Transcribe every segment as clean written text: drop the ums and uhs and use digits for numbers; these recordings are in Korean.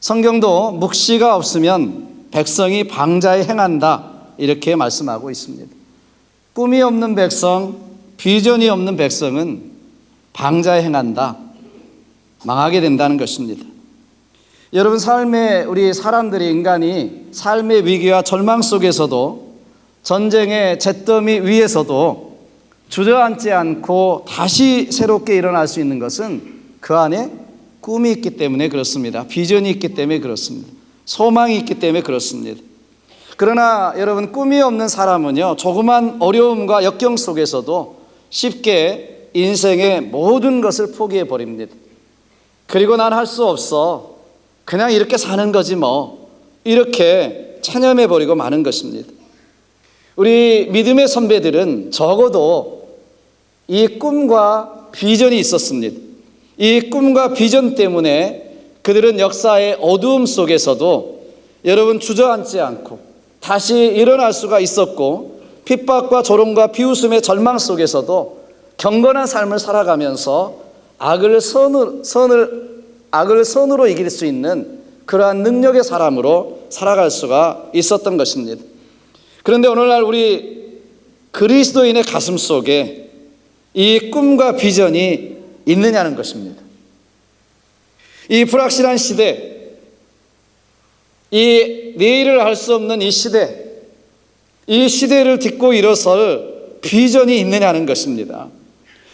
성경도 묵시가 없으면 백성이 방자에 행한다, 이렇게 말씀하고 있습니다. 꿈이 없는 백성, 비전이 없는 백성은 방자에 행한다, 망하게 된다는 것입니다. 여러분, 우리 사람들이, 인간이 삶의 위기와 절망 속에서도, 전쟁의 잿더미 위에서도 주저앉지 않고 다시 새롭게 일어날 수 있는 것은 그 안에 꿈이 있기 때문에 그렇습니다. 비전이 있기 때문에 그렇습니다. 소망이 있기 때문에 그렇습니다. 그러나 여러분, 꿈이 없는 사람은요, 조그만 어려움과 역경 속에서도 쉽게 인생의 모든 것을 포기해 버립니다. 그리고 난 할 수 없어, 그냥 이렇게 사는 거지 뭐, 이렇게 체념해 버리고 마는 것입니다. 우리 믿음의 선배들은 적어도 이 꿈과 비전이 있었습니다. 이 꿈과 비전 때문에 그들은 역사의 어두움 속에서도 여러분 주저앉지 않고 다시 일어날 수가 있었고, 핍박과 조롱과 비웃음의 절망 속에서도 경건한 삶을 살아가면서 악을 선으로 이길 수 있는 그러한 능력의 사람으로 살아갈 수가 있었던 것입니다. 그런데 오늘날 우리 그리스도인의 가슴 속에 이 꿈과 비전이 있느냐는 것입니다. 이 불확실한 시대, 이 내일을 알 수 없는 이 시대를 딛고 일어설 비전이 있느냐는 것입니다.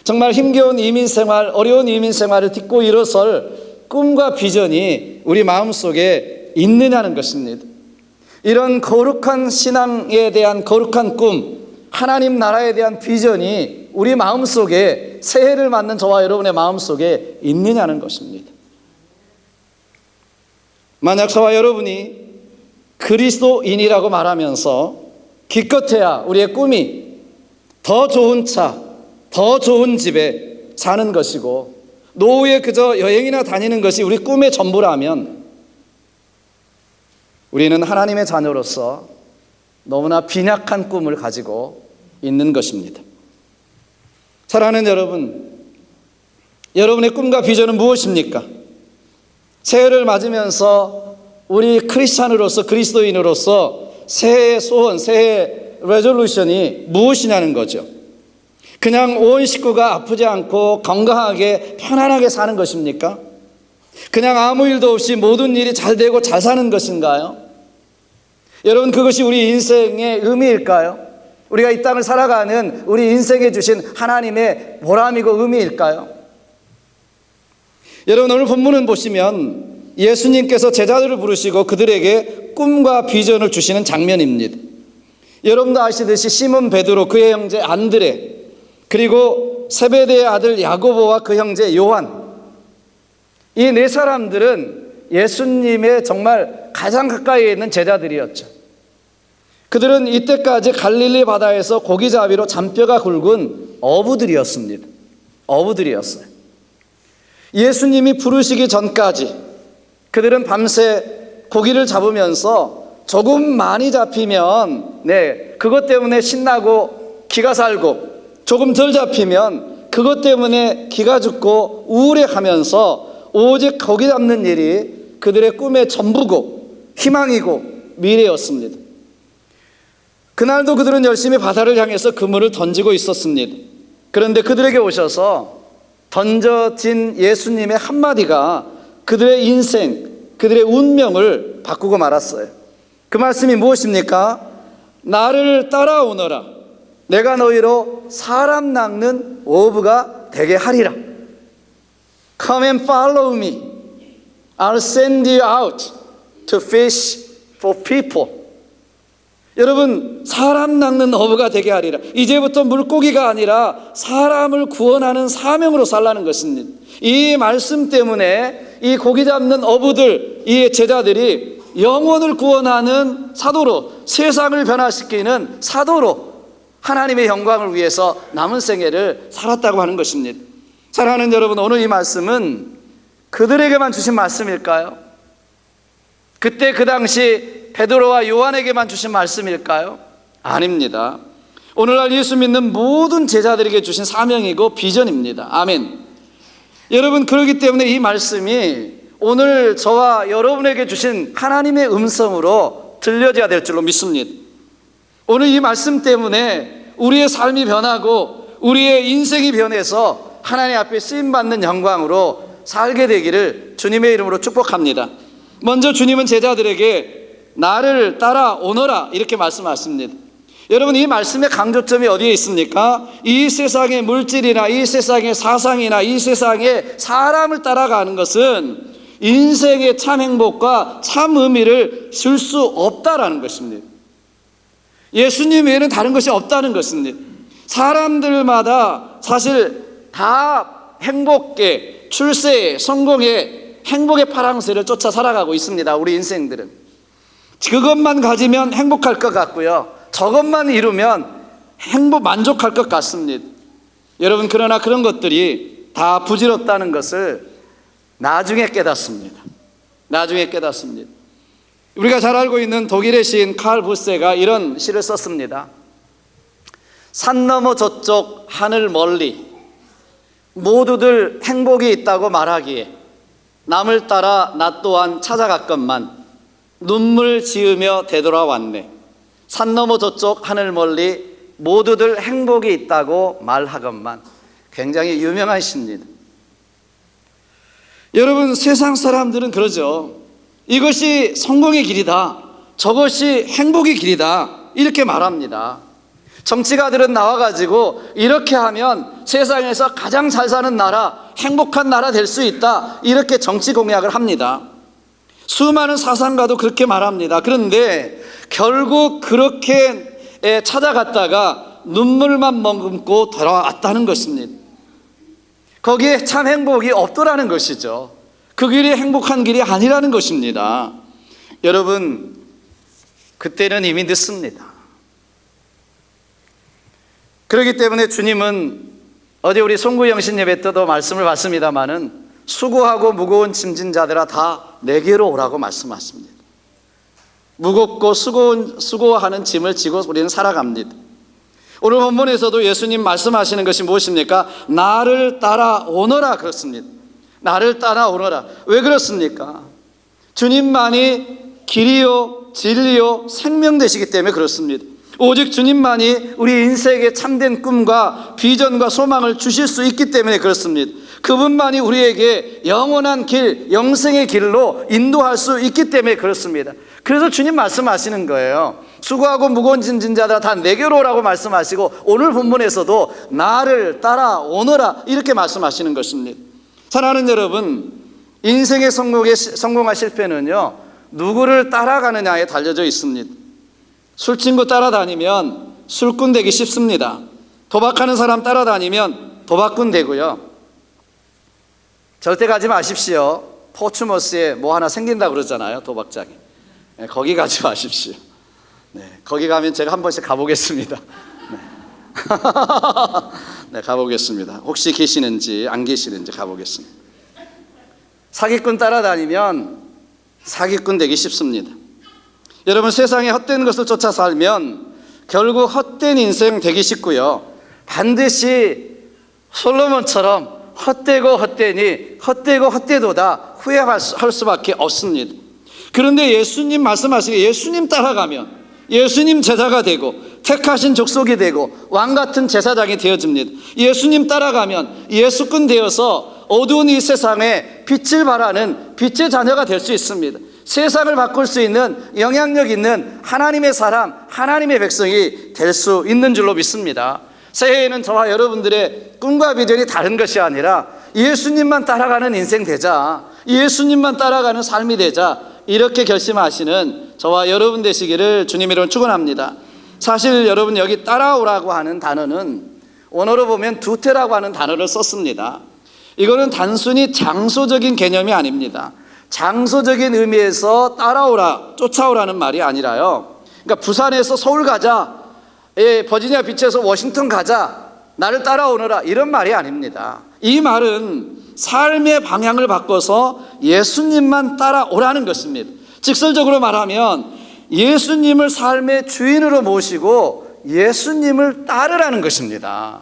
정말 힘겨운 이민생활, 어려운 이민생활을 딛고 일어설 꿈과 비전이 우리 마음속에 있느냐는 것입니다. 이런 거룩한 신앙에 대한 거룩한 꿈, 하나님 나라에 대한 비전이 우리 마음속에, 새해를 맞는 저와 여러분의 마음속에 있느냐는 것입니다. 만약 저와 여러분이 그리스도인이라고 말하면서 기껏해야 우리의 꿈이 더 좋은 차, 더 좋은 집에 사는 것이고 노후에 그저 여행이나 다니는 것이 우리 꿈의 전부라면 우리는 하나님의 자녀로서 너무나 빈약한 꿈을 가지고 있는 것입니다. 사랑하는 여러분, 여러분의 꿈과 비전은 무엇입니까? 새해를 맞으면서 우리 크리스찬으로서, 그리스도인으로서 새해의 소원, 새해의 레졸루션이 무엇이냐는 거죠. 그냥 온 식구가 아프지 않고 건강하게 편안하게 사는 것입니까? 그냥 아무 일도 없이 모든 일이 잘 되고 잘 사는 것인가요? 여러분, 그것이 우리 인생의 의미일까요? 우리가 이 땅을 살아가는 우리 인생에 주신 하나님의 보람이고 의미일까요? 여러분, 오늘 본문을 보시면 예수님께서 제자들을 부르시고 그들에게 꿈과 비전을 주시는 장면입니다. 여러분도 아시듯이 시몬 베드로, 그의 형제 안드레, 그리고 세베대의 아들 야고보와 그 형제 요한, 이 네 사람들은 예수님의 정말 가장 가까이에 있는 제자들이었죠. 그들은 이때까지 갈릴리 바다에서 고기잡이로 잔뼈가 굵은 어부들이었습니다. 어부들이었어요. 예수님이 부르시기 전까지 그들은 밤새 고기를 잡으면서 조금 많이 잡히면 그것 때문에 신나고 기가 살고, 조금 덜 잡히면 그것 때문에 기가 죽고 우울해하면서 오직 고기 잡는 일이 그들의 꿈의 전부고 희망이고 미래였습니다. 그날도 그들은 열심히 바다를 향해서 그물을 던지고 있었습니다. 그런데 그들에게 오셔서 던져진 예수님의 한마디가 그들의 인생, 그들의 운명을 바꾸고 말았어요. 그 말씀이 무엇입니까? 나를 따라오너라. 내가 너희로 사람 낚는 어부가 되게 하리라. Come and follow me. I'll send you out to fish for people. 여러분, 사람 낚는 어부가 되게 하리라. 이제부터 물고기가 아니라 사람을 구원하는 사명으로 살라는 것입니다. 이 말씀 때문에 이 고기 잡는 어부들, 이 제자들이 영혼을 구원하는 사도로, 세상을 변화시키는 사도로 하나님의 영광을 위해서 남은 생애를 살았다고 하는 것입니다. 사랑하는 여러분, 오늘 이 말씀은 그들에게만 주신 말씀일까요? 그때 그 당시 베드로와 요한에게만 주신 말씀일까요? 아닙니다. 오늘날 예수 믿는 모든 제자들에게 주신 사명이고 비전입니다. 아멘. 여러분, 그렇기 때문에 이 말씀이 오늘 저와 여러분에게 주신 하나님의 음성으로 들려져야 될 줄로 믿습니다. 오늘 이 말씀 때문에 우리의 삶이 변하고 우리의 인생이 변해서 하나님 앞에 쓰임받는 영광으로 살게 되기를 주님의 이름으로 축복합니다. 먼저 주님은 제자들에게 나를 따라오너라 이렇게 말씀하십니다. 여러분, 이 말씀의 강조점이 어디에 있습니까? 이 세상의 물질이나 이 세상의 사상이나 이 세상의 사람을 따라가는 것은 인생의 참 행복과 참 의미를 줄 수 없다라는 것입니다. 예수님 외에는 다른 것이 없다는 것입니다. 사람들마다 사실 다 행복에, 출세에, 성공에, 행복의 파랑새를 쫓아 살아가고 있습니다. 우리 인생들은 그것만 가지면 행복할 것 같고요, 저것만 이루면 만족할 것 같습니다. 여러분, 그러나 그런 것들이 다 부질없다는 것을 나중에 깨닫습니다. 나중에 깨닫습니다. 우리가 잘 알고 있는 독일의 시인 칼 부세가 이런 시를 썼습니다. 산 너머 저쪽 하늘 멀리 모두들 행복이 있다고 말하기에 남을 따라 나 또한 찾아갔건만 눈물 지으며 되돌아왔네. 산 너머 저쪽 하늘 멀리 모두들 행복이 있다고 말하건만. 굉장히 유명한 시입니다. 여러분, 세상 사람들은 그러죠. 이것이 성공의 길이다, 저것이 행복의 길이다 이렇게 말합니다. 정치가들은 나와가지고 이렇게 하면 세상에서 가장 잘 사는 나라, 행복한 나라 될 수 있다 이렇게 정치 공약을 합니다. 수많은 사상가도 그렇게 말합니다. 그런데 결국 그렇게 찾아갔다가 눈물만 머금고 돌아왔다는 것입니다. 거기에 참 행복이 없더라는 것이죠. 그 길이 행복한 길이 아니라는 것입니다. 여러분, 그때는 이미 늦습니다. 그렇기 때문에 주님은 어제 우리 송구영신 예배 때도 말씀을 받습니다마는 수고하고 무거운 짐진 자들아 다 내게로 오라고 말씀하십니다. 무겁고 수고하는 짐을 지고 우리는 살아갑니다. 오늘 본문에서도 예수님 말씀하시는 것이 무엇입니까? 나를 따라오너라 그렇습니다. 나를 따라오너라. 왜 그렇습니까? 주님만이 길이요 진리요 생명 되시기 때문에 그렇습니다. 오직 주님만이 우리 인생의 참된 꿈과 비전과 소망을 주실 수 있기 때문에 그렇습니다. 그분만이 우리에게 영원한 길, 영생의 길로 인도할 수 있기 때문에 그렇습니다. 그래서 주님 말씀하시는 거예요. 수고하고 무거운 짐진 자들 다 내게로 오라고 말씀하시고 오늘 본문에서도 나를 따라오너라 이렇게 말씀하시는 것입니다. 사랑하는 여러분, 인생의 성공과 실패는요, 누구를 따라가느냐에 달려져 있습니다. 술친구 따라다니면 술꾼 되기 쉽습니다. 도박하는 사람 따라다니면 도박꾼 되고요. 절대 가지 마십시오. 포츠머스에 뭐 하나 생긴다고 그러잖아요, 도박장에. 네, 거기 가지 마십시오. 네, 거기 가면 제가 한 번씩 가보겠습니다. 네. 네, 가보겠습니다. 혹시 계시는지 안 계시는지 가보겠습니다. 사기꾼 따라다니면 사기꾼 되기 쉽습니다. 여러분, 세상에 헛된 것을 쫓아 살면 결국 헛된 인생 되기 쉽고요, 반드시 솔로몬처럼 헛되고 헛되니 헛되고 헛되도다 후회할 수밖에 없습니다. 그런데 예수님 말씀하시기에 예수님 따라가면 예수님 제자가 되고 택하신 족속이 되고 왕같은 제사장이 되어집니다. 예수님 따라가면 예수꾼 되어서 어두운 이 세상에 빛을 발하는 빛의 자녀가 될 수 있습니다. 세상을 바꿀 수 있는 영향력 있는 하나님의 사람, 하나님의 백성이 될 수 있는 줄로 믿습니다. 새해에는 저와 여러분들의 꿈과 비전이 다른 것이 아니라 예수님만 따라가는 인생 되자, 예수님만 따라가는 삶이 되자, 이렇게 결심하시는 저와 여러분 되시기를 주님으로 축원합니다. 사실 여러분, 여기 따라오라고 하는 단어는 원어로 보면 두테라고 하는 단어를 썼습니다. 이거는 단순히 장소적인 개념이 아닙니다. 장소적인 의미에서 따라오라, 쫓아오라는 말이 아니라요, 그러니까 부산에서 서울 가자, 버지니아 비치에서 워싱턴 가자, 나를 따라오너라, 이런 말이 아닙니다. 이 말은 삶의 방향을 바꿔서 예수님만 따라오라는 것입니다. 직설적으로 말하면 예수님을 삶의 주인으로 모시고 예수님을 따르라는 것입니다.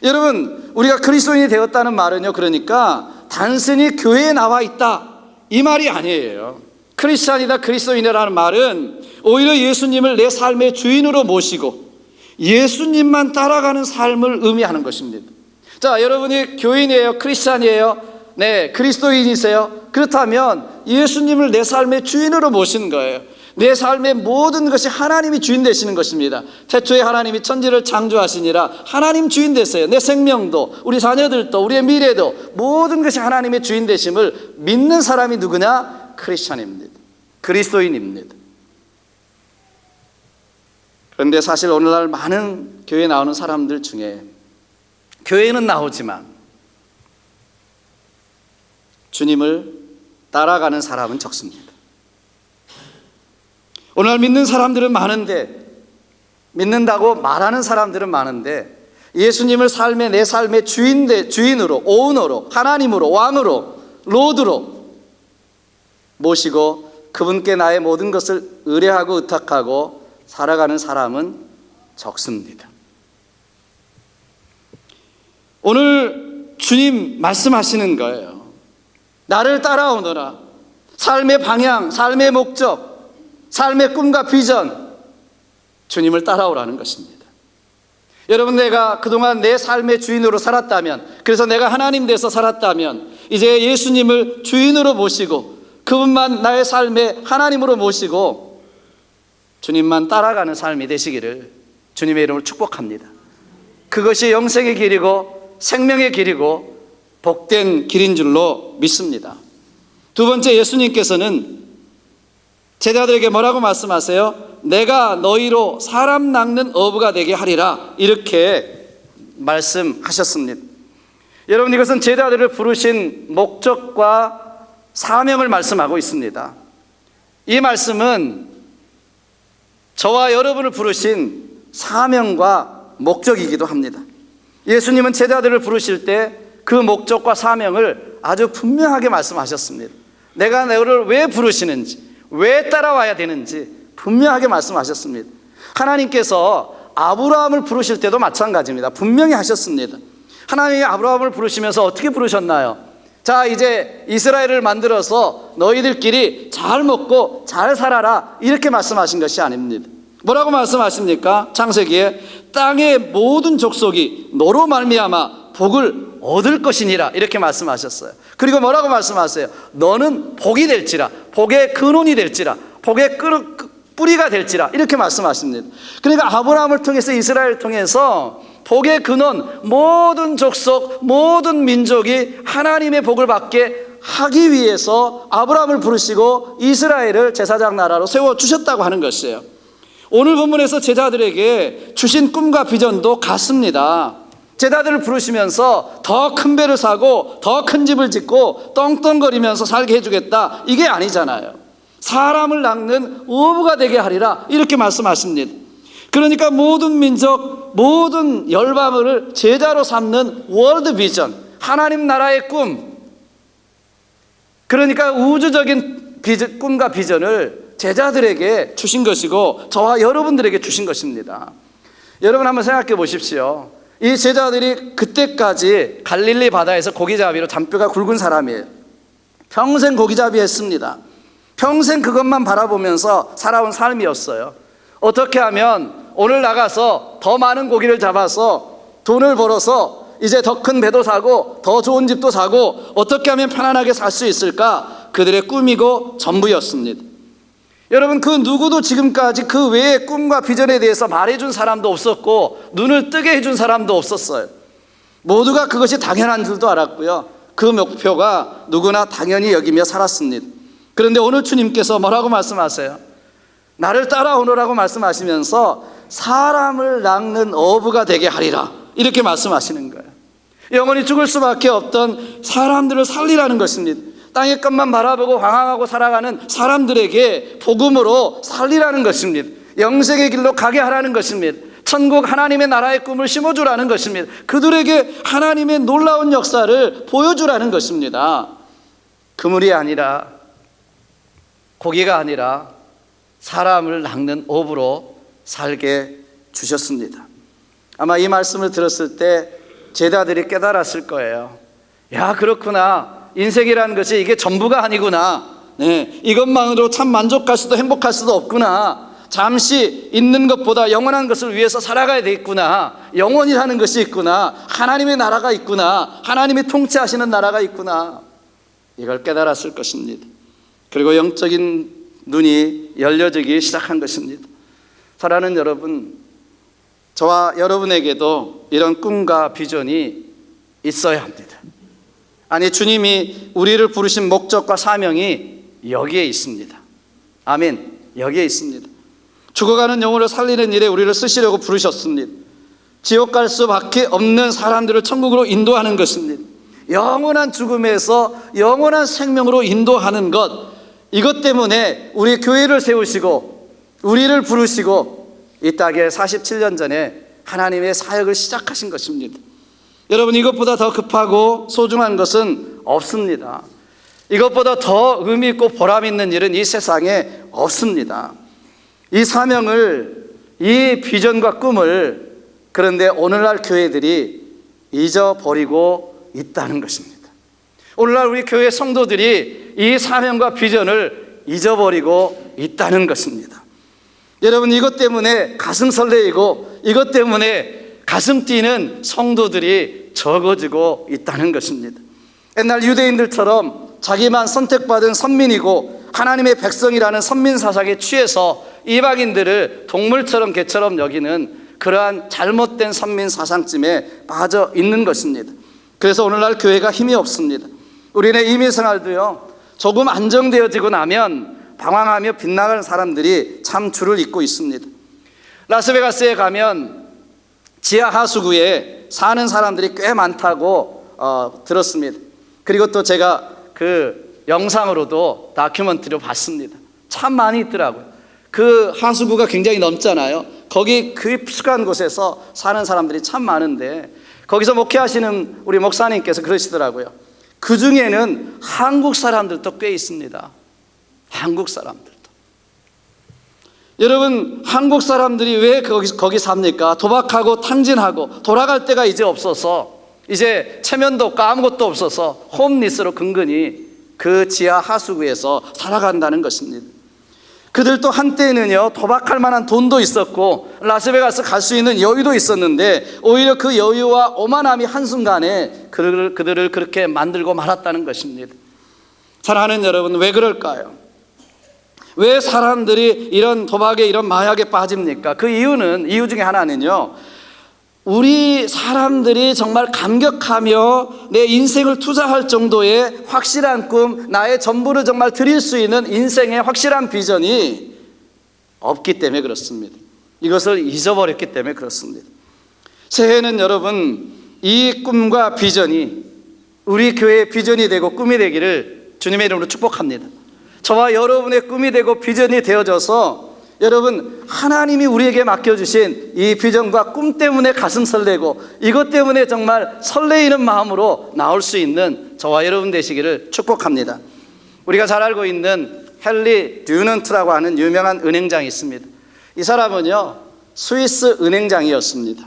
여러분, 우리가 그리스도인이 되었다는 말은요, 그러니까 단순히 교회에 나와 있다, 이 말이 아니에요. 크리스찬이다, 그리스도인이라는 말은 오히려 예수님을 내 삶의 주인으로 모시고 예수님만 따라가는 삶을 의미하는 것입니다. 자, 여러분이 교인이에요? 크리스찬이에요? 네, 그리스도인이세요? 그렇다면 예수님을 내 삶의 주인으로 모시는 거예요. 내 삶의 모든 것이 하나님이 주인 되시는 것입니다. 태초에 하나님이 천지를 창조하시니라 하나님 주인 되세요. 내 생명도, 우리 자녀들도, 우리의 미래도 모든 것이 하나님의 주인 되심을 믿는 사람이 누구냐? 크리스찬입니다. 그리스도인입니다. 그런데 사실 오늘날 많은 교회에 나오는 사람들 중에 교회는 나오지만 주님을 따라가는 사람은 적습니다. 오늘날 믿는 사람들은 많은데, 믿는다고 말하는 사람들은 많은데 예수님을 내 삶의 주인으로, 오너로, 하나님으로, 왕으로, 로드로 모시고 그분께 나의 모든 것을 의뢰하고 의탁하고 살아가는 사람은 적습니다. 오늘 주님 말씀하시는 거예요. 나를 따라오너라. 삶의 방향, 삶의 목적, 삶의 꿈과 비전, 주님을 따라오라는 것입니다. 여러분, 내가 그동안 내 삶의 주인으로 살았다면, 그래서 내가 하나님 돼서 살았다면 이제 예수님을 주인으로 모시고 그분만 나의 삶의 하나님으로 모시고 주님만 따라가는 삶이 되시기를 주님의 이름으로 축복합니다. 그것이 영생의 길이고 생명의 길이고 복된 길인 줄로 믿습니다. 두 번째, 예수님께서는 제자들에게 뭐라고 말씀하세요? 내가 너희로 사람 낚는 어부가 되게 하리라, 이렇게 말씀하셨습니다. 여러분, 이것은 제자들을 부르신 목적과 사명을 말씀하고 있습니다. 이 말씀은 저와 여러분을 부르신 사명과 목적이기도 합니다. 예수님은 제자들을 부르실 때 그 목적과 사명을 아주 분명하게 말씀하셨습니다. 내가 너를 왜 부르시는지, 왜 따라와야 되는지 분명하게 말씀하셨습니다. 하나님께서 아브라함을 부르실 때도 마찬가지입니다. 분명히 하셨습니다. 하나님이 아브라함을 부르시면서 어떻게 부르셨나요? 자, 이제 이스라엘을 만들어서 너희들끼리 잘 먹고 잘 살아라, 이렇게 말씀하신 것이 아닙니다. 뭐라고 말씀하십니까? 창세기에 땅의 모든 족속이 너로 말미암아 복을 얻을 것이니라, 이렇게 말씀하셨어요. 그리고 뭐라고 말씀하세요? 너는 복이 될지라, 복의 근원이 될지라, 복의 뿌리가 될지라, 이렇게 말씀하십니다. 그러니까 아브라함을 통해서, 이스라엘을 통해서 복의 근원, 모든 족속, 모든 민족이 하나님의 복을 받게 하기 위해서 아브라함을 부르시고 이스라엘을 제사장 나라로 세워주셨다고 하는 것이에요. 오늘 본문에서 제자들에게 주신 꿈과 비전도 같습니다. 제자들을 부르시면서 더 큰 배를 사고 더 큰 집을 짓고 떵떵거리면서 살게 해주겠다, 이게 아니잖아요. 사람을 낚는 어부가 되게 하리라, 이렇게 말씀하십니다. 그러니까 모든 민족, 모든 열방을 제자로 삼는 월드 비전, 하나님 나라의 꿈, 그러니까 우주적인 꿈과 비전을 제자들에게 주신 것이고 저와 여러분들에게 주신 것입니다. 여러분, 한번 생각해 보십시오. 이 제자들이 그때까지 갈릴리 바다에서 고기잡이로 잔뼈가 굵은 사람이에요. 평생 고기잡이 했습니다. 평생 그것만 바라보면서 살아온 삶이었어요. 어떻게 하면 오늘 나가서 더 많은 고기를 잡아서 돈을 벌어서 이제 더 큰 배도 사고 더 좋은 집도 사고 어떻게 하면 편안하게 살 수 있을까? 그들의 꿈이고 전부였습니다. 여러분, 그 누구도 지금까지 그 외의 꿈과 비전에 대해서 말해준 사람도 없었고 눈을 뜨게 해준 사람도 없었어요. 모두가 그것이 당연한 줄도 알았고요, 그 목표가 누구나 당연히 여기며 살았습니다. 그런데 오늘 주님께서 뭐라고 말씀하세요? 나를 따라오너라고 말씀하시면서 사람을 낚는 어부가 되게 하리라, 이렇게 말씀하시는 거예요. 영원히 죽을 수밖에 없던 사람들을 살리라는 것입니다. 땅의 것만 바라보고 방황하고 살아가는 사람들에게 복음으로 살리라는 것입니다. 영생의 길로 가게 하라는 것입니다. 천국 하나님의 나라의 꿈을 심어주라는 것입니다. 그들에게 하나님의 놀라운 역사를 보여주라는 것입니다. 그물이 아니라, 고기가 아니라 사람을 낚는 어부로 살게 주셨습니다. 아마 이 말씀을 들었을 때 제자들이 깨달았을 거예요. 야, 그렇구나. 인생이라는 것이 이게 전부가 아니구나. 네, 이것만으로 참 만족할 수도 행복할 수도 없구나. 잠시 있는 것보다 영원한 것을 위해서 살아가야 되겠구나. 영원이라는 것이 있구나. 하나님의 나라가 있구나. 하나님이 통치하시는 나라가 있구나. 이걸 깨달았을 것입니다. 그리고 영적인 눈이 열려지기 시작한 것입니다. 사랑하는 여러분, 저와 여러분에게도 이런 꿈과 비전이 있어야 합니다. 아니, 주님이 우리를 부르신 목적과 사명이 여기에 있습니다. 아멘. 여기에 있습니다. 죽어가는 영혼을 살리는 일에 우리를 쓰시려고 부르셨습니다. 지옥 갈 수밖에 없는 사람들을 천국으로 인도하는 것입니다. 영원한 죽음에서 영원한 생명으로 인도하는 것, 이것 때문에 우리 교회를 세우시고 우리를 부르시고 이 땅에 47년 전에 하나님의 사역을 시작하신 것입니다. 여러분, 이것보다 더 급하고 소중한 것은 없습니다. 이것보다 더 의미 있고 보람 있는 일은 이 세상에 없습니다. 이 사명을, 이 비전과 꿈을, 그런데 오늘날 교회들이 잊어버리고 있다는 것입니다. 오늘날 우리 교회 성도들이 이 사명과 비전을 잊어버리고 있다는 것입니다. 여러분, 이것 때문에 가슴 설레이고 이것 때문에 가슴 뛰는 성도들이 적어지고 있다는 것입니다. 옛날 유대인들처럼 자기만 선택받은 선민이고 하나님의 백성이라는 선민 사상에 취해서 이방인들을 동물처럼 개처럼 여기는 그러한 잘못된 선민 사상쯤에 빠져 있는 것입니다. 그래서 오늘날 교회가 힘이 없습니다. 우리네 임의생활도요, 조금 안정되어지고 나면 방황하며 빗나가는 사람들이 참 줄을 잇고 있습니다. 라스베가스에 가면 지하 하수구에 사는 사람들이 꽤 많다고 들었습니다. 그리고 또 제가 그 영상으로도 다큐멘터리로 봤습니다. 참 많이 있더라고요. 그 하수구가 굉장히 넓잖아요. 거기 깊숙한 곳에서 사는 사람들이 참 많은데 거기서 목회하시는 우리 목사님께서 그러시더라고요. 그 중에는 한국 사람들도 꽤 있습니다. 한국 사람들도. 여러분, 한국 사람들이 왜 거기 삽니까? 도박하고 탕진하고 돌아갈 데가 이제 없어서, 이제 체면도 없고 아무것도 없어서 홈리스로 근근히 그 지하 하수구에서 살아간다는 것입니다. 그들도 한때는요, 도박할 만한 돈도 있었고 라스베가스 갈 수 있는 여유도 있었는데 오히려 그 여유와 오만함이 한순간에 그들을 그렇게 만들고 말았다는 것입니다. 사랑하는 여러분, 왜 그럴까요? 왜 사람들이 이런 도박에, 이런 마약에 빠집니까? 그 이유 중에 하나는요, 우리 사람들이 정말 감격하며 내 인생을 투자할 정도의 확실한 꿈, 나의 전부를 정말 드릴 수 있는 인생의 확실한 비전이 없기 때문에 그렇습니다. 이것을 잊어버렸기 때문에 그렇습니다. 새해는 여러분, 이 꿈과 비전이 우리 교회의 비전이 되고 꿈이 되기를 주님의 이름으로 축복합니다. 저와 여러분의 꿈이 되고 비전이 되어져서 여러분, 하나님이 우리에게 맡겨주신 이 비전과 꿈 때문에 가슴 설레고 이것 때문에 정말 설레이는 마음으로 나올 수 있는 저와 여러분 되시기를 축복합니다. 우리가 잘 알고 있는 헨리 듀넌트라고 하는 유명한 은행장이 있습니다. 이 사람은요, 스위스 은행장이었습니다.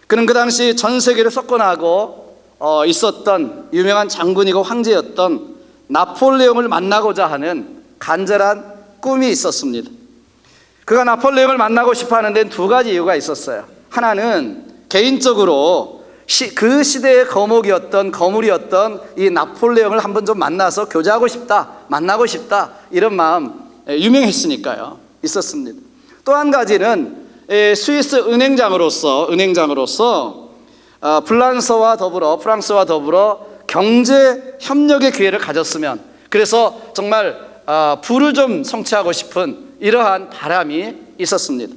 그는 그 당시 전 세계를 석권하고 있었던 유명한 장군이고 황제였던 나폴레옹을 만나고자 하는 간절한 꿈이 있었습니다. 그가 나폴레옹을 만나고 싶어 하는 데는 두 가지 이유가 있었어요. 하나는 개인적으로 그 시대의 거물이었던 이 나폴레옹을 한번 좀 만나서 교제하고 싶다, 만나고 싶다, 이런 마음 유명했으니까요. 있었습니다. 또 한 가지는 스위스 은행장으로서 프랑스와 더불어 경제 협력의 기회를 가졌으면, 그래서 정말 부를 좀 성취하고 싶은 이러한 바람이 있었습니다.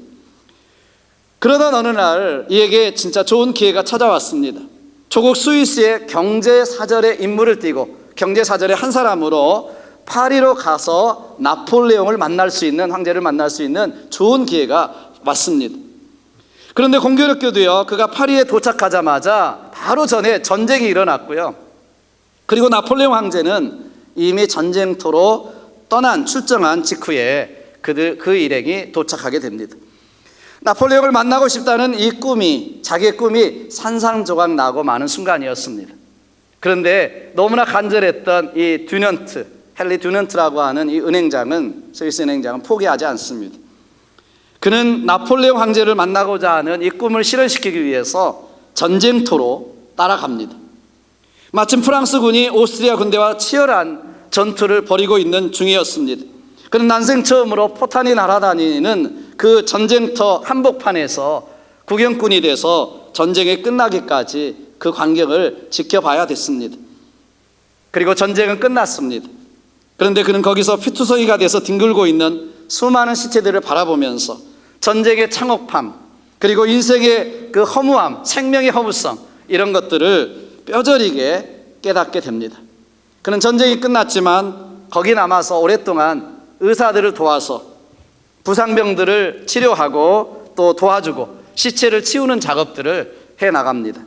그러던 어느 날 이에게 진짜 좋은 기회가 찾아왔습니다. 조국 스위스의 경제사절의 임무를 띠고 경제사절의 한 사람으로 파리로 가서 나폴레옹을 만날 수 있는, 황제를 만날 수 있는 좋은 기회가 왔습니다. 그런데 공교롭게도요, 그가 파리에 도착하자마자 바로 전에 전쟁이 일어났고요. 그리고 나폴레옹 황제는 이미 전쟁터로 출정한 직후에 그 일행이 도착하게 됩니다. 나폴레옹을 만나고 싶다는 이 꿈이, 자기의 꿈이 산산조각 나고 마는 순간이었습니다. 그런데 너무나 간절했던 이 듀넌트, 헨리 듀넌트라고 하는 이 은행장은, 스위스 은행장은 포기하지 않습니다. 그는 나폴레옹 황제를 만나고자 하는 이 꿈을 실현시키기 위해서 전쟁터로 따라갑니다. 마침 프랑스군이 오스트리아 군대와 치열한 전투를 벌이고 있는 중이었습니다. 그는 난생 처음으로 포탄이 날아다니는 그 전쟁터 한복판에서 구경꾼이 돼서 전쟁이 끝나기까지 그 광경을 지켜봐야 됐습니다. 그리고 전쟁은 끝났습니다. 그런데 그는 거기서 피투성이가 돼서 뒹굴고 있는 수많은 시체들을 바라보면서 전쟁의 참혹함, 그리고 인생의 그 허무함, 생명의 허무성, 이런 것들을 뼈저리게 깨닫게 됩니다. 그는 전쟁이 끝났지만 거기 남아서 오랫동안 의사들을 도와서 부상병들을 치료하고 또 도와주고 시체를 치우는 작업들을 해나갑니다.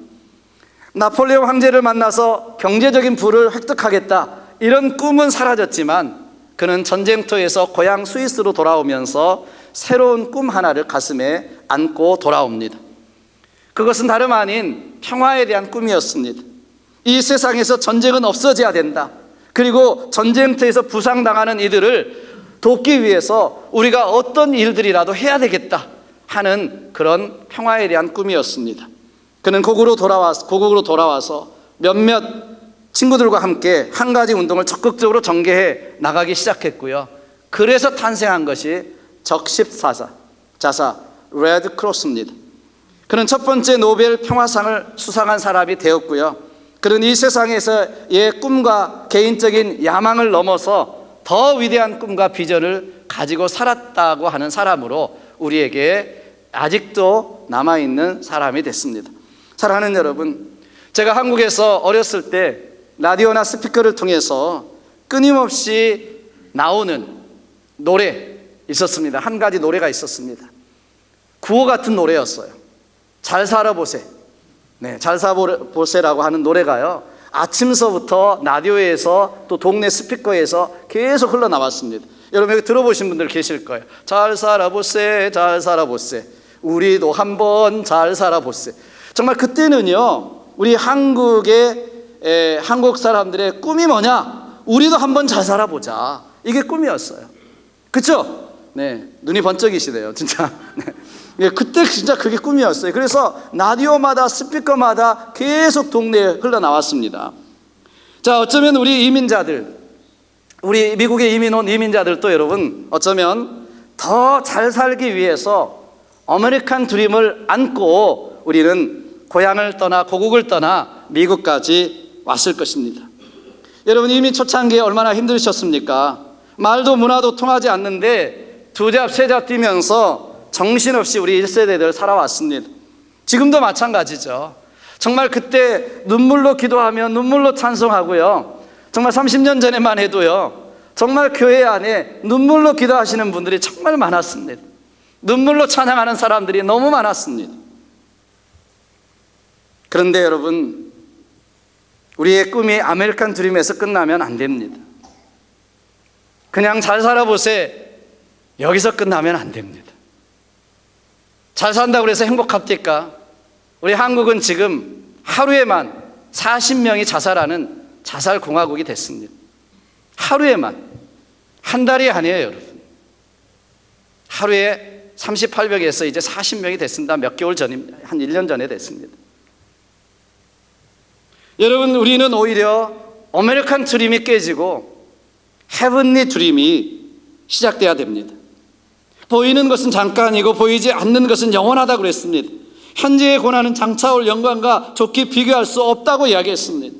나폴레옹 황제를 만나서 경제적인 부를 획득하겠다, 이런 꿈은 사라졌지만 그는 전쟁터에서 고향 스위스로 돌아오면서 새로운 꿈 하나를 가슴에 안고 돌아옵니다. 그것은 다름 아닌 평화에 대한 꿈이었습니다. 이 세상에서 전쟁은 없어져야 된다. 그리고 전쟁터에서 부상당하는 이들을 돕기 위해서 우리가 어떤 일들이라도 해야 되겠다 하는 그런 평화에 대한 꿈이었습니다. 그는 고국으로 돌아와서 몇몇 친구들과 함께 한 가지 운동을 적극적으로 전개해 나가기 시작했고요. 그래서 탄생한 것이 적십자사 레드크로스입니다. 그는 첫 번째 노벨 평화상을 수상한 사람이 되었고요. 그는 이 세상에서의 꿈과 개인적인 야망을 넘어서 더 위대한 꿈과 비전을 가지고 살았다고 하는 사람으로 우리에게 아직도 남아있는 사람이 됐습니다. 사랑하는 여러분, 제가 한국에서 어렸을 때 라디오나 스피커를 통해서 끊임없이 나오는 노래 있었습니다. 한 가지 노래가 있었습니다. 구호 같은 노래였어요. 잘 살아보세. 네, 잘 살아보세라고 하는 노래가요, 아침서부터 라디오에서 또 동네 스피커에서 계속 흘러나왔습니다. 여러분 여기 들어보신 분들 계실 거예요. 잘 살아보세, 잘 살아보세. 우리도 한번 잘 살아보세. 정말 그때는요, 우리 한국 사람들의 꿈이 뭐냐? 우리도 한번 잘 살아보자. 이게 꿈이었어요. 그렇죠? 네, 눈이 번쩍이시네요, 진짜. 네, 그때 진짜 그게 꿈이었어요. 그래서 라디오마다 스피커마다 계속 동네에 흘러나왔습니다. 자, 어쩌면 우리 이민자들, 우리 미국에 이민 온 이민자들도 여러분 어쩌면 더 잘 살기 위해서 아메리칸 드림을 안고 우리는 고향을 떠나 고국을 떠나 미국까지 왔을 것입니다. 여러분 이민 초창기에 얼마나 힘드셨습니까? 말도 문화도 통하지 않는데 두 잡 세 잡 뛰면서 정신없이 우리 1세대들 살아왔습니다. 지금도 마찬가지죠. 정말 그때 눈물로 기도하며 눈물로 찬송하고요, 정말 30년 전에만 해도요, 정말 교회 안에 눈물로 기도하시는 분들이 정말 많았습니다. 눈물로 찬양하는 사람들이 너무 많았습니다. 그런데 여러분, 우리의 꿈이 아메리칸 드림에서 끝나면 안 됩니다. 그냥 잘 살아보세, 여기서 끝나면 안 됩니다. 잘 산다고 해서 행복합니까? 우리 한국은 지금 하루에만 40명이 자살하는 자살공화국이 됐습니다. 하루에만. 한 달이 아니에요, 여러분. 하루에 38명에서 이제 40명이 됐습니다. 몇 개월 전입니다. 한 1년 전에 됐습니다. 여러분, 우리는 오히려 아메리칸 드림이 깨지고 헤븐리 드림이 시작돼야 됩니다. 보이는 것은 잠깐이고 보이지 않는 것은 영원하다고 그랬습니다. 현재의 고난은 장차올 영광과 좋게 비교할 수 없다고 이야기했습니다.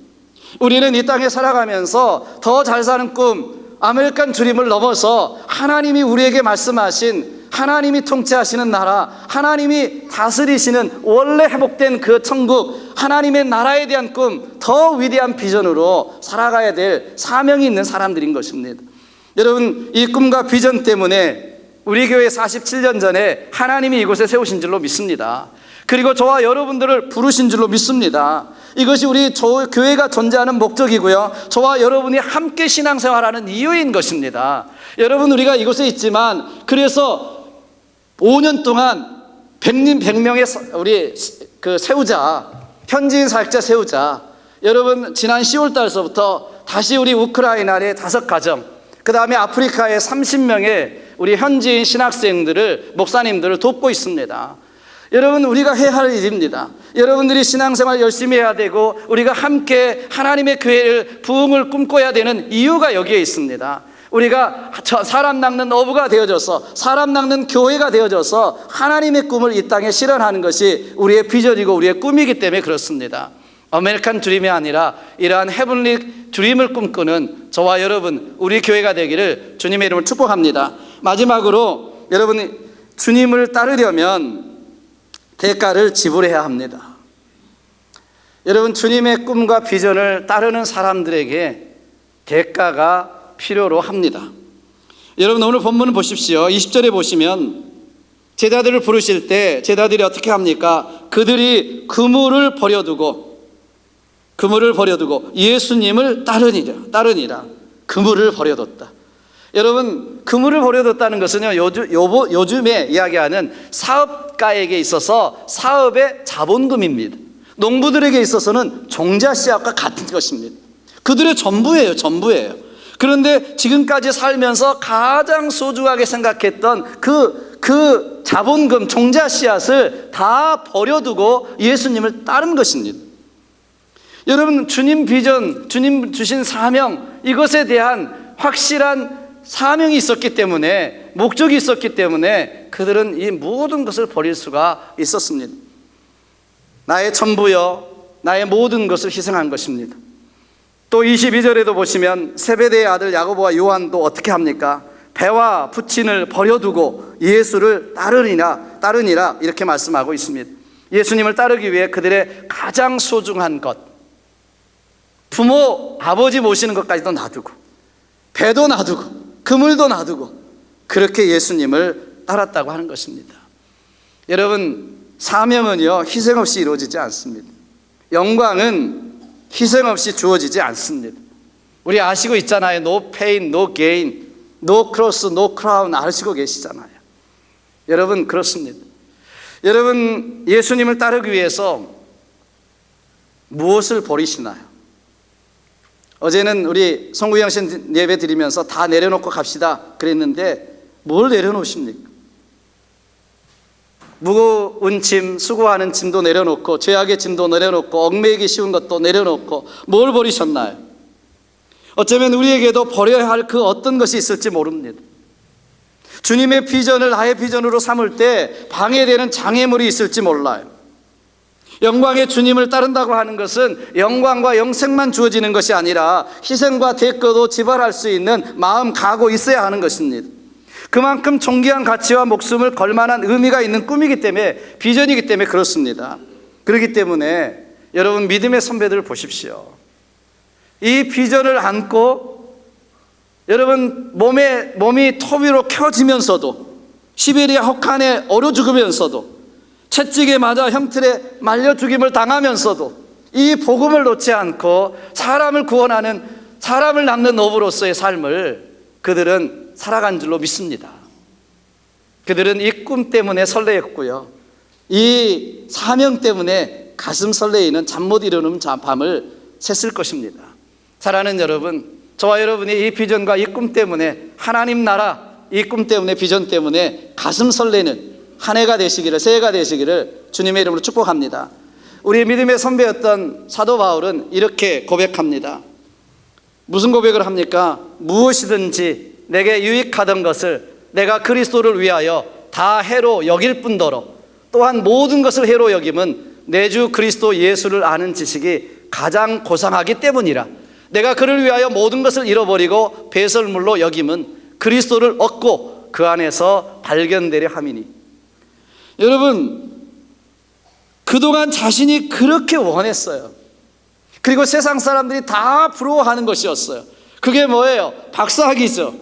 우리는 이 땅에 살아가면서 더 잘 사는 꿈, 아메리칸 드림을 넘어서 하나님이 우리에게 말씀하신, 하나님이 통치하시는 나라, 하나님이 다스리시는 원래 회복된 그 천국, 하나님의 나라에 대한 꿈, 더 위대한 비전으로 살아가야 될 사명이 있는 사람들인 것입니다. 여러분, 이 꿈과 비전 때문에 우리 교회 47년 전에 하나님이 이곳에 세우신 줄로 믿습니다. 그리고 저와 여러분들을 부르신 줄로 믿습니다. 이것이 우리 교회가 존재하는 목적이고요, 저와 여러분이 함께 신앙생활하는 이유인 것입니다. 여러분, 우리가 이곳에 있지만 그래서 5년 동안 100명의 우리 세우자, 현지인 사역자 세우자, 여러분 지난 10월 달서부터 다시 우리 우크라이나의 5가정, 그 다음에 아프리카의 30명의 우리 현지인 신학생들을, 목사님들을 돕고 있습니다. 여러분 우리가 해야 할 일입니다. 여러분들이 신앙생활 열심히 해야 되고 우리가 함께 하나님의 교회를 부흥을 꿈꿔야 되는 이유가 여기에 있습니다. 우리가 사람 낚는 어부가 되어져서, 사람 낚는 교회가 되어져서 하나님의 꿈을 이 땅에 실현하는 것이 우리의 비전이고 우리의 꿈이기 때문에 그렇습니다. 아메리칸 드림이 아니라 이러한 헤븐리 드림을 꿈꾸는 저와 여러분, 우리 교회가 되기를 주님의 이름으로 축복합니다. 마지막으로 여러분이 주님을 따르려면 대가를 지불해야 합니다. 여러분 주님의 꿈과 비전을 따르는 사람들에게 대가가 필요로 합니다. 여러분 오늘 본문을 보십시오. 20절에 보시면 제자들을 부르실 때 제자들이 어떻게 합니까? 그들이 그물을 버려두고 예수님을 따르니라. 그물을 버려뒀다. 여러분 그물을 버려뒀다는 것은요, 요즘에 이야기하는 사업가에게 있어서 사업의 자본금입니다. 농부들에게 있어서는 종자씨앗과 같은 것입니다. 그들의 전부예요. 그런데 지금까지 살면서 가장 소중하게 생각했던 그 자본금, 종자씨앗을 다 버려두고 예수님을 따른 것입니다. 여러분 주님 비전, 주님 주신 사명, 이것에 대한 확실한 사명이 있었기 때문에, 목적이 있었기 때문에 그들은 이 모든 것을 버릴 수가 있었습니다. 나의 전부여, 나의 모든 것을 희생한 것입니다. 또 22절에도 보시면 세베대의 아들 야고보와 요한도 어떻게 합니까? 배와 부친을 버려두고 예수를 따르니라 이렇게 말씀하고 있습니다. 예수님을 따르기 위해 그들의 가장 소중한 것, 부모, 아버지 모시는 것까지도 놔두고, 배도 놔두고, 그물도 놔두고 그렇게 예수님을 따랐다고 하는 것입니다. 여러분 사명은요 희생 없이 이루어지지 않습니다. 영광은 희생 없이 주어지지 않습니다. 우리 아시고 있잖아요. No pain, no gain, no cross, no crown 아시고 계시잖아요. 여러분 그렇습니다. 여러분 예수님을 따르기 위해서 무엇을 버리시나요? 어제는 우리 송구영 씨 예배 드리면서 다 내려놓고 갑시다 그랬는데 뭘 내려놓으십니까? 무거운 짐, 수고하는 짐도 내려놓고, 죄악의 짐도 내려놓고, 얽매이기 쉬운 것도 내려놓고 뭘 버리셨나요? 어쩌면 우리에게도 버려야 할 그 어떤 것이 있을지 모릅니다. 주님의 비전을 나의 비전으로 삼을 때 방해되는 장애물이 있을지 몰라요. 영광의 주님을 따른다고 하는 것은 영광과 영생만 주어지는 것이 아니라 희생과 대가도 지불할 수 있는 마음, 각오 있어야 하는 것입니다. 그만큼 존귀한 가치와 목숨을 걸 만한 의미가 있는 꿈이기 때문에, 비전이기 때문에 그렇습니다. 그렇기 때문에 여러분 믿음의 선배들을 보십시오. 이 비전을 안고 여러분 몸이 토 위로 켜지면서도, 시베리아 혹한에 얼어 죽으면서도, 채찍에 맞아 형틀에 말려 죽임을 당하면서도 이 복음을 놓지 않고 사람을 구원하는, 사람을 낳는 어부로서의 삶을 그들은 살아간 줄로 믿습니다. 그들은 이 꿈 때문에 설레었고요, 이 사명 때문에 가슴 설레이는 잠 못 이루는 밤을 샜을 것입니다. 사랑하는 여러분, 저와 여러분이 이 비전과 이 꿈 때문에, 하나님 나라 이 꿈 때문에, 비전 때문에 가슴 설레는 한 해가 되시기를, 새해가 되시기를 주님의 이름으로 축복합니다. 우리 믿음의 선배였던 사도 바울은 이렇게 고백합니다. 무슨 고백을 합니까? 무엇이든지 내게 유익하던 것을 내가 그리스도를 위하여 다 해로 여길 뿐더러 또한 모든 것을 해로 여김은 내 주 그리스도 예수를 아는 지식이 가장 고상하기 때문이라. 내가 그를 위하여 모든 것을 잃어버리고 배설물로 여김은 그리스도를 얻고 그 안에서 발견되려 함이니. 여러분 그동안 자신이 그렇게 원했어요. 그리고 세상 사람들이 다 부러워하는 것이었어요. 그게 뭐예요? 박사학위죠.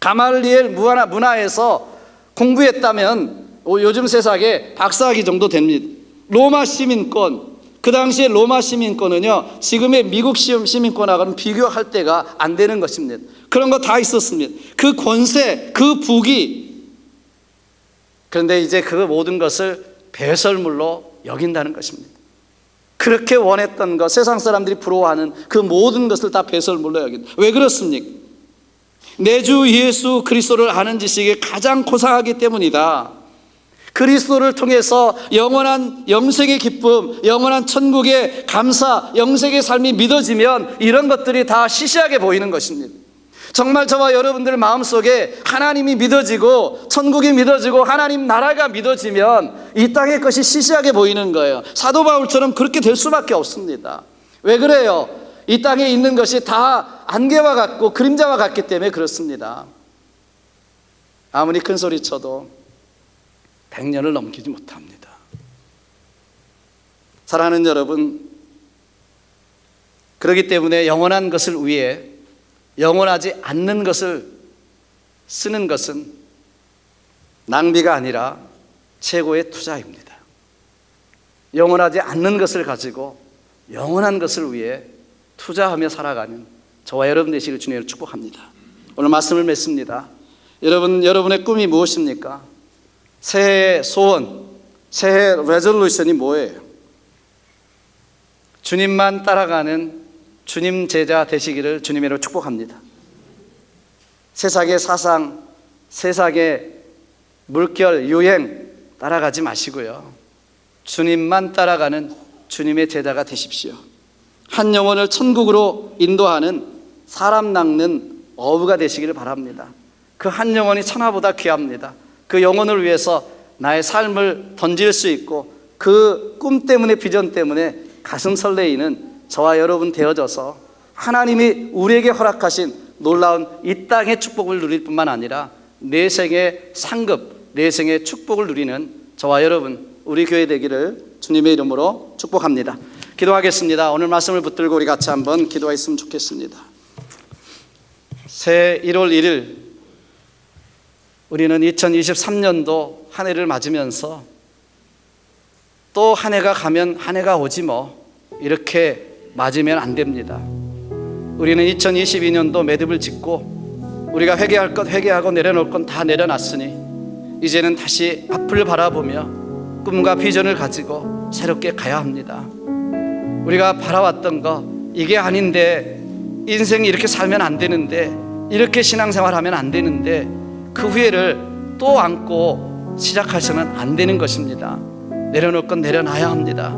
가말리엘 문화에서 공부했다면 요즘 세상에 박사학위 정도 됩니다. 로마 시민권, 그 당시에 로마 시민권은요 지금의 미국 시민권하고는 비교할 때가 안 되는 것입니다. 그런 거 다 있었습니다. 그 권세, 그 부귀. 그런데 이제 그 모든 것을 배설물로 여긴다는 것입니다. 그렇게 원했던 것, 세상 사람들이 부러워하는 그 모든 것을 다 배설 물러야겠다. 왜 그렇습니까? 내 주 예수 그리스도를 아는 지식이 가장 고상하기 때문이다. 그리스도를 통해서 영원한 영생의 기쁨, 영원한 천국의 감사, 영생의 삶이 믿어지면 이런 것들이 다 시시하게 보이는 것입니다. 정말 저와 여러분들 마음속에 하나님이 믿어지고 천국이 믿어지고 하나님 나라가 믿어지면 이 땅의 것이 시시하게 보이는 거예요. 사도 바울처럼 그렇게 될 수밖에 없습니다. 왜 그래요? 이 땅에 있는 것이 다 안개와 같고 그림자와 같기 때문에 그렇습니다. 아무리 큰 소리 쳐도 100년을 넘기지 못합니다. 사랑하는 여러분, 그렇기 때문에 영원한 것을 위해 영원하지 않는 것을 쓰는 것은 낭비가 아니라 최고의 투자입니다. 영원하지 않는 것을 가지고 영원한 것을 위해 투자하며 살아가는 저와 여러분 되시길 주님으로 축복합니다. 오늘 말씀을 맺습니다. 여러분의 꿈이 무엇입니까? 새해 소원, 새해 레졸루션이 뭐예요? 주님만 따라가는 주님 제자 되시기를 주님으로 축복합니다. 세상의 사상, 세상의 물결, 유행 따라가지 마시고요, 주님만 따라가는 주님의 제자가 되십시오. 한 영혼을 천국으로 인도하는 사람 낚는 어부가 되시기를 바랍니다. 그 한 영혼이 천하보다 귀합니다. 그 영혼을 위해서 나의 삶을 던질 수 있고 그 꿈 때문에, 비전 때문에 가슴 설레이는 저와 여러분 되어져서 하나님이 우리에게 허락하신 놀라운 이 땅의 축복을 누릴 뿐만 아니라 내 생의 상급, 내 생의 축복을 누리는 저와 여러분, 우리 교회 되기를 주님의 이름으로 축복합니다. 기도하겠습니다. 오늘 말씀을 붙들고 우리 같이 한번 기도했으면 좋겠습니다. 새해 1월 1일 우리는 2023년도 한 해를 맞으면서 또 한 해가 가면 한 해가 오지 뭐 이렇게 맞으면 안 됩니다. 우리는 2022년도 매듭을 짓고 우리가 회개할 것 회개하고 내려놓을 건 다 내려놨으니 이제는 다시 앞을 바라보며 꿈과 비전을 가지고 새롭게 가야 합니다. 우리가 바라왔던 거 이게 아닌데, 인생이 이렇게 살면 안 되는데, 이렇게 신앙생활하면 안 되는데 그 후회를 또 안고 시작하셔는 안 되는 것입니다. 내려놓을 건 내려놔야 합니다.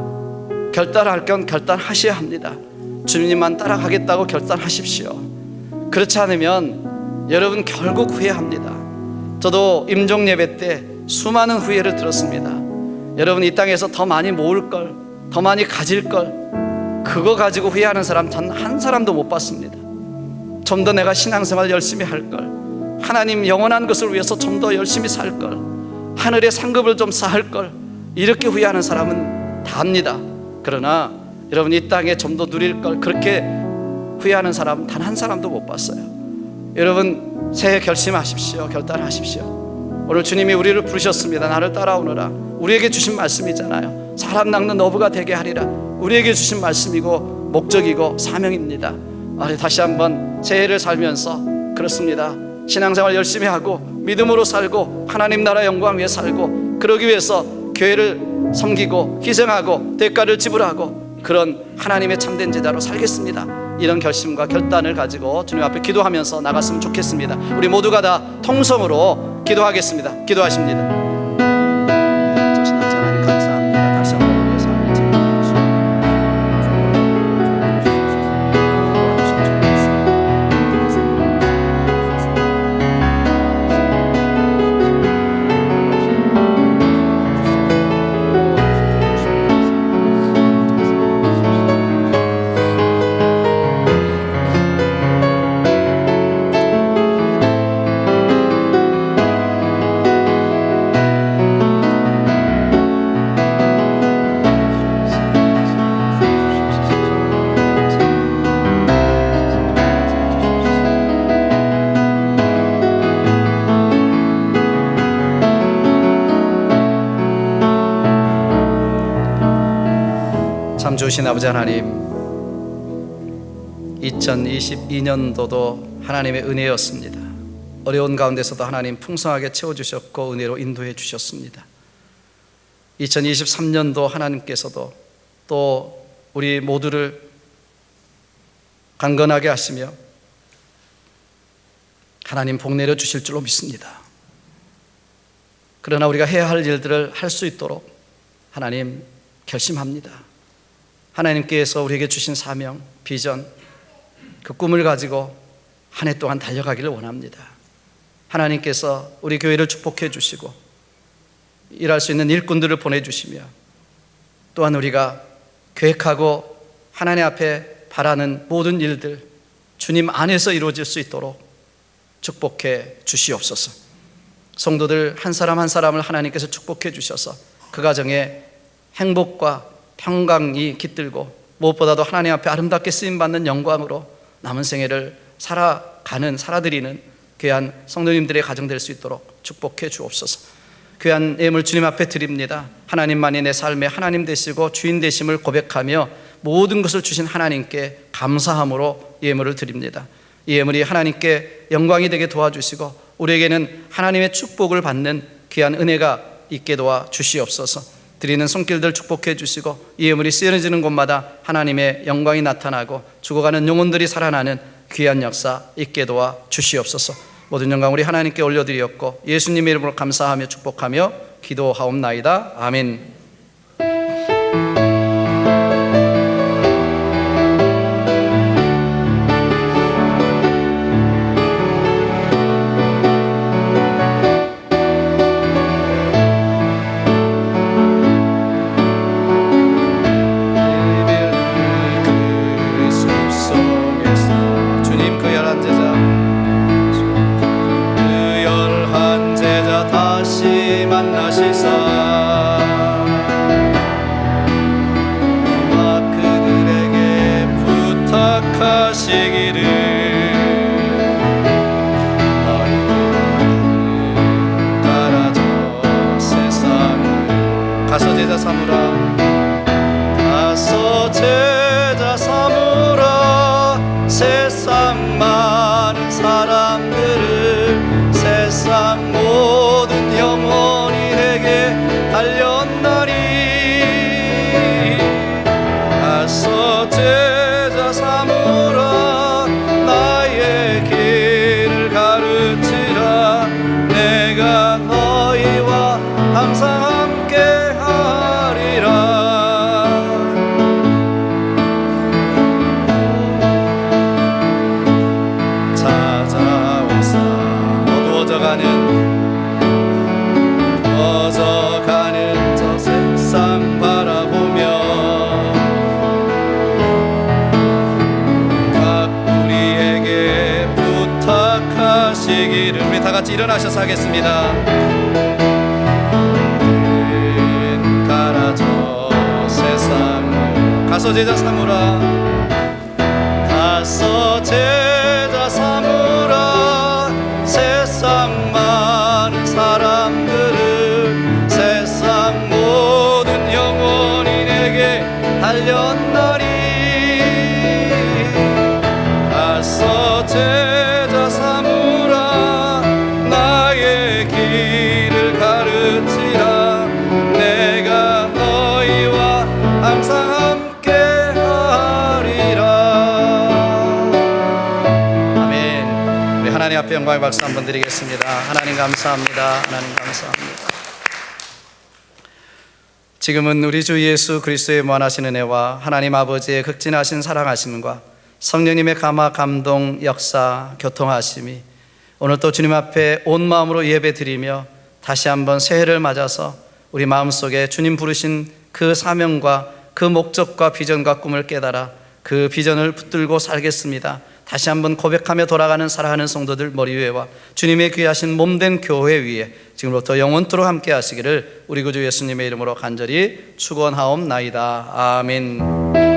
결단할 건 결단하셔야 합니다. 주님만 따라가겠다고 결단하십시오. 그렇지 않으면 여러분 결국 후회합니다. 저도 임종 예배 때 수많은 후회를 들었습니다. 여러분, 이 땅에서 더 많이 모을 걸, 더 많이 가질 걸, 그거 가지고 후회하는 사람 단 한 사람도 못 봤습니다. 좀 더 내가 신앙생활 열심히 할 걸, 하나님 영원한 것을 위해서 좀 더 열심히 살 걸, 하늘의 상급을 좀 쌓을 걸, 이렇게 후회하는 사람은 다 합니다. 그러나 여러분, 이 땅에 좀 더 누릴 걸 그렇게 후회하는 사람은 단 한 사람도 못 봤어요. 여러분, 새해 결심하십시오. 결단하십시오. 오늘 주님이 우리를 부르셨습니다. 나를 따라오너라. 우리에게 주신 말씀이잖아요. 사람 낚는 어부가 되게 하리라. 우리에게 주신 말씀이고 목적이고 사명입니다. 다시 한번 새해를 살면서 그렇습니다, 신앙생활 열심히 하고 믿음으로 살고 하나님 나라 영광 위해 살고, 그러기 위해서 교회를 섬기고 희생하고 대가를 지불하고 그런 하나님의 참된 제자로 살겠습니다. 이런 결심과 결단을 가지고 주님 앞에 기도하면서 나갔으면 좋겠습니다. 우리 모두가 다 통성으로 기도하겠습니다. 기도하십니다. 하나님 감사합니다. 다시 한번 우리의 삶을 참 좋으신 아버지 하나님, 2022년도도 하나님의 은혜였습니다. 어려운 가운데서도 하나님 풍성하게 채워주셨고 은혜로 인도해 주셨습니다. 2023년도 하나님께서도 또 우리 모두를 강건하게 하시며 하나님 복 내려 주실 줄로 믿습니다. 그러나 우리가 해야 할 일들을 할 수 있도록 하나님 결심합니다. 하나님께서 우리에게 주신 사명, 비전, 그 꿈을 가지고 한 해 동안 달려가기를 원합니다. 하나님께서 우리 교회를 축복해 주시고 일할 수 있는 일꾼들을 보내주시며 또한 우리가 계획하고 하나님 앞에 바라는 모든 일들 주님 안에서 이루어질 수 있도록 축복해 주시옵소서. 성도들 한 사람 한 사람을 하나님께서 축복해 주셔서 그 가정에 행복과 평강이 깃들고 무엇보다도 하나님 앞에 아름답게 쓰임받는 영광으로 남은 생애를 살아드리는 귀한 성도님들의 가정 될 수 있도록 축복해 주옵소서. 귀한 예물 주님 앞에 드립니다. 하나님만이 내 삶의 하나님 되시고 주인 되심을 고백하며 모든 것을 주신 하나님께 감사함으로 예물을 드립니다. 이 예물이 하나님께 영광이 되게 도와주시고 우리에게는 하나님의 축복을 받는 귀한 은혜가 있게 도와 주시옵소서. 드리는 손길들 축복해 주시고 이 예물이 쓰여지는 곳마다 하나님의 영광이 나타나고 죽어가는 영혼들이 살아나는 귀한 역사 있게 도와 주시옵소서. 모든 영광 우리 하나님께 올려드리었고 예수님의 이름으로 감사하며 축복하며 기도하옵나이다. 아멘. 일어나셔서 하겠습니다. 가라져 세상을 가서 제자 삼으라. 가서 제자 삼으라. 세상 많은 사람들을 세상 모든 영혼이 내게 달렸나니 가서 제자 삼으라. 길을 가르치라. 내가 너희와 항상 함께 하리라. 아멘. 우리 하나님 앞에 영광의 박수 한번 드리겠습니다. 하나님 감사합니다. 하나님 감사합니다. 지금은 우리 주 예수 그리스도의 무한하신 은혜와 하나님 아버지의 극진하신 사랑하심과 성령님의 감화 감동 역사 교통하심이 오늘 또 주님 앞에 온 마음으로 예배드리며 다시 한번 새해를 맞아서 우리 마음속에 주님 부르신 그 사명과 그 목적과 비전과 꿈을 깨달아 그 비전을 붙들고 살겠습니다. 다시 한번 고백하며 돌아가는 사랑하는 성도들 머리 위에와 주님의 귀하신 몸된 교회 위에 지금부터 영원토록 함께 하시기를 우리 구주 예수님의 이름으로 간절히 축원하옵나이다. 아멘.